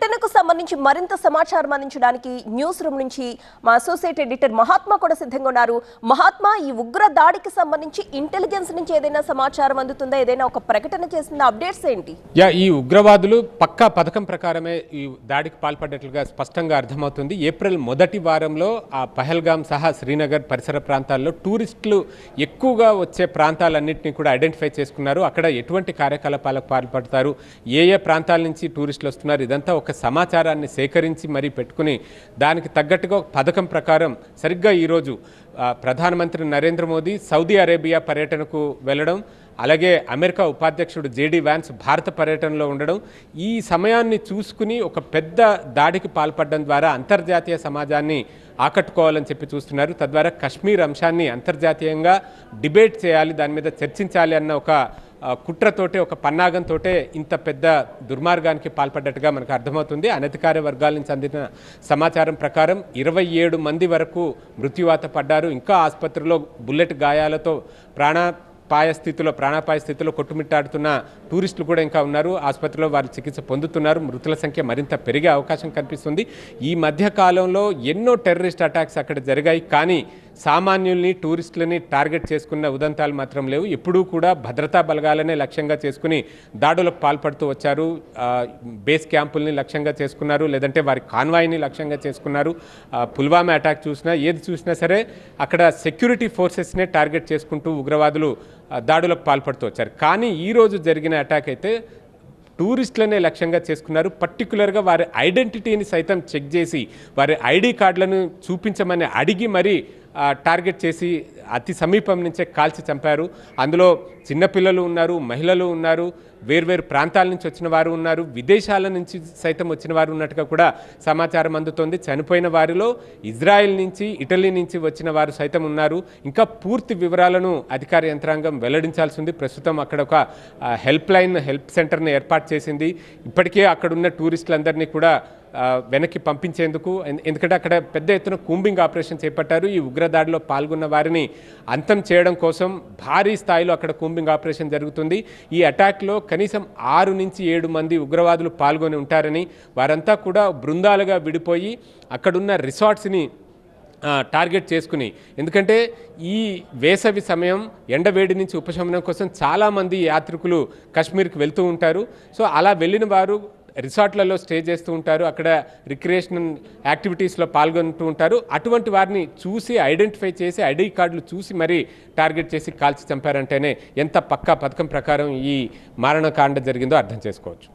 ఘటనకు సంబంధించి మరింత సమాచారం అందించడానికి న్యూస్ రూమ్ నుంచి మా అసోసియేట్ ఎడిటర్ మహాత్మా కూడా సిద్ధంగా ఉన్నారు. మహాత్మా, ఈ ఉగ్ర దాడికి సంబంధించి ఇంటెలిజెన్స్ నుంచి ఏదైనా సమాచారం అందుతుందా? ఏదైనా ఒక ప్రకటన చేసిందా? అప్డేట్స్ ఏంటి? ఈ ఉగ్రవాదులు పక్కా పథకం ప్రకారమే ఈ దాడికి పాల్పడ్డట్లుగా స్పష్టంగా అర్థమవుతుంది. ఏప్రిల్ మొదటి వారంలో ఆ పహల్గామ్ సహా శ్రీనగర్ పరిసర ప్రాంతాల్లో టూరిస్టులు ఎక్కువగా వచ్చే ప్రాంతాలన్నింటినీ కూడా ఐడెంటిఫై చేసుకున్నారు. అక్కడ ఎటువంటి కార్యకలాపాలకు పాల్పడతారు, ఏ ప్రాంతాల నుంచి టూరిస్టులు వస్తున్నారు, ఇదంతా ఒక సమాచారాన్ని సేకరించి మరీ పెట్టుకుని దానికి తగ్గట్టుగా ఒక పథకం ప్రకారం సరిగ్గా ఈరోజు ప్రధానమంత్రి నరేంద్ర మోదీ సౌదీ అరేబియా పర్యటనకు వెళ్ళడం, అలాగే అమెరికా ఉపాధ్యక్షుడు జేడీ వ్యాన్స్ భారత పర్యటనలో ఉండడం, ఈ సమయాన్ని చూసుకుని ఒక పెద్ద దాడికి పాల్పడడం ద్వారా అంతర్జాతీయ సమాజాన్ని ఆకట్టుకోవాలని చెప్పి చూస్తున్నారు. తద్వారా కశ్మీర్ అంశాన్ని అంతర్జాతీయంగా డిబేట్ చేయాలి, దాని మీద చర్చించాలి అన్న ఒక కుట్రతోటే, ఒక పన్నాగంతో ఇంత పెద్ద దుర్మార్గానికి పాల్పడ్డట్టుగా మనకు అర్థమవుతుంది. అనధికార వర్గాల నుంచి అందిన సమాచారం ప్రకారం 27 మంది వరకు మృత్యువాత పడ్డారు. ఇంకా ఆసుపత్రిలో బుల్లెట్ గాయాలతో ప్రాణాపాయ స్థితిలో కొట్టుమిట్టాడుతున్న టూరిస్టులు కూడా ఇంకా ఉన్నారు. ఆసుపత్రిలో వారు చికిత్స పొందుతున్నారు. మృతుల సంఖ్య మరింత పెరిగే అవకాశం కనిపిస్తుంది. ఈ మధ్య కాలంలో ఎన్నో టెర్రరిస్ట్ అటాక్స్ అక్కడ జరిగాయి, కానీ సామాన్యుల్ని, టూరిస్టులని టార్గెట్ చేసుకున్న ఉదంతాలు మాత్రం లేవు. ఎప్పుడూ కూడా భద్రతా బలగాలనే లక్ష్యంగా చేసుకుని దాడులకు పాల్పడుతూ వచ్చారు. బేస్ క్యాంపుల్ని లక్ష్యంగా చేసుకున్నారు, లేదంటే వారి కాన్వాయ్ని లక్ష్యంగా చేసుకున్నారు. పుల్వామా అటాక్ ఏది చూసినా సరే అక్కడ సెక్యూరిటీ ఫోర్సెస్నే టార్గెట్ చేసుకుంటూ ఉగ్రవాదులు దాడులకు పాల్పడుతూ వచ్చారు. కానీ ఈరోజు జరిగిన అటాక్ అయితే టూరిస్టులనే లక్ష్యంగా చేసుకున్నారు. పర్టికులర్గా వారి ఐడెంటిటీని సైతం చెక్ చేసి వారి ఐడి కార్డులను చూపించమని అడిగి మరీ టార్గెట్ చేసి అతి సమీపం నుంచే కాల్చి చంపారు. అందులో చిన్నపిల్లలు ఉన్నారు, మహిళలు ఉన్నారు, వేర్వేరు ప్రాంతాల నుంచి వచ్చిన వారు ఉన్నారు, విదేశాల నుంచి సైతం వచ్చిన వారు ఉన్నట్టుగా కూడా సమాచారం అందుతోంది. చనిపోయిన వారిలో ఇజ్రాయెల్ నుంచి, ఇటలీ నుంచి వచ్చిన వారు సైతం ఉన్నారు. ఇంకా పూర్తి వివరాలను అధికార యంత్రాంగం వెల్లడించాల్సి ఉంది. ప్రస్తుతం అక్కడ ఒక హెల్ప్ సెంటర్ని ఏర్పాటు చేసింది. ఇప్పటికే అక్కడున్న టూరిస్టులందరినీ కూడా వెనక్కి పంపించేందుకు, ఎందుకంటే అక్కడ పెద్ద ఎత్తున కూంబింగ్ ఆపరేషన్ చేపట్టారు. ఈ ఉగ్రదాడిలో పాల్గొన్న వారిని అంతం చేయడం కోసం భారీ స్థాయిలో అక్కడ కూంబింగ్ ఆపరేషన్ జరుగుతుంది. ఈ అటాక్లో కనీసం 6 నుంచి 7 మంది ఉగ్రవాదులు పాల్గొని ఉంటారని, వారంతా కూడా బృందాలుగా విడిపోయి అక్కడున్న రిసార్ట్స్ని టార్గెట్ చేసుకుని, ఎందుకంటే ఈ వేసవి సమయం ఎండవేడి నుంచి ఉపశమనం కోసం చాలామంది యాత్రికులు కాశ్మీర్కి వెళ్తూ ఉంటారు. సో అలా వెళ్ళిన వారు రిసార్ట్లలో స్టే చేస్తూ ఉంటారు, అక్కడ రిక్రియేషనల్ యాక్టివిటీస్లో పాల్గొంటూ ఉంటారు. అటువంటి వారిని చూసి ఐడెంటిఫై చేసి ఐడి కార్డులు చూసి మరీ టార్గెట్ చేసి కాల్చి చంపారంటేనే ఎంత పక్కా పథకం ప్రకారం ఈ మారణకాండ జరిగిందో అర్థం చేసుకోవచ్చు.